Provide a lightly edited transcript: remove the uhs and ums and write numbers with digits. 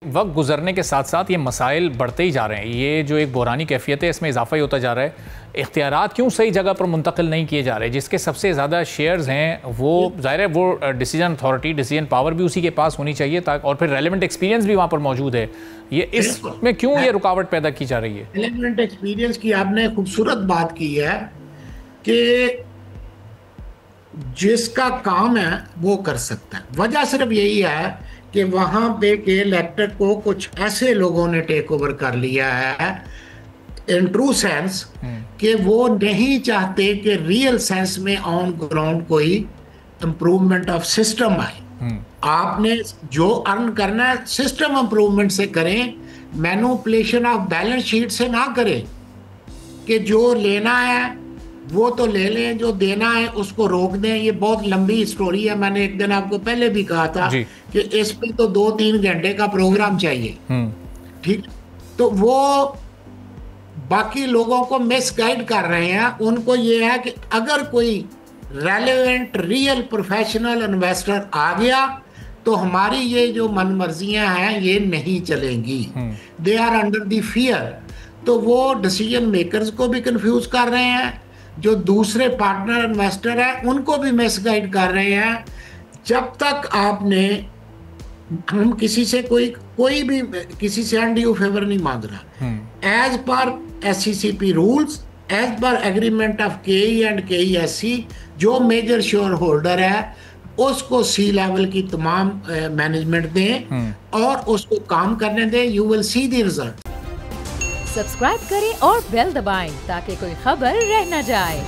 वक्त गुजरने के साथ साथ ये मसाइल बढ़ते ही जा रहे हैं। ये जो एक बहरानी कैफियत है इसमें इजाफा ही होता जा रहा है। इख्तियारात क्यों सही जगह पर मुंतकिल नहीं किए जा रहे? जिसके सबसे ज़्यादा शेयर्स हैं वो ज़ाहिर है वो डिसीजन अथॉरिटी, डिसीजन पावर भी उसी के पास होनी चाहिए ताकि, और फिर रेलेवेंट एक्सपीरियंस भी वहाँ पर मौजूद है। ये इसमें क्यों ये रुकावट पैदा की जा रही है? रेलेवेंट एक्सपीरियंस की आपने खूबसूरत बात की है कि जिसका काम है वो कर सकता है। वजह सिर्फ यही है कि वहां पे के इलेक्टेड को कुछ ऐसे लोगों ने टेक ओवर कर लिया है इन ट्रू सेंस कि वो नहीं चाहते कि रियल सेंस में ऑन ग्राउंड कोई इंप्रूवमेंट ऑफ सिस्टम आए। आपने जो अर्न करना है सिस्टम इंप्रूवमेंट से करें, मैनिपुलेशन ऑफ बैलेंस शीट से ना करें कि जो लेना है वो तो ले लें, जो देना है उसको रोक दें। ये बहुत लंबी स्टोरी है, मैंने एक दिन आपको पहले भी कहा था कि इस पे तो 2-3 घंटे का प्रोग्राम चाहिए। ठीक, तो वो बाकी लोगों को मिसगाइड कर रहे हैं। उनको ये है कि अगर कोई रेलेवेंट रियल प्रोफेशनल इन्वेस्टर आ गया तो हमारी ये जो मनमर्जियां हैं ये नहीं चलेंगी। They are under the fear. तो वो डिसीजन मेकर्स को भी कंफ्यूज कर रहे हैं, जो दूसरे पार्टनर इन्वेस्टर हैं उनको भी मिसगाइड कर रहे हैं। जब तक आपने, हम किसी से कोई भी किसी से अनड्यू फेवर नहीं मांग रहा। As per SCCP rules, as per agreement of KE and KESC, जो मेजर शेयर होल्डर है उसको C लेवल की तमाम मैनेजमेंट दें और उसको काम करने दें। You will see the result. Subscribe करें और बेल दबाएं ताकि कोई खबर रह न जाए।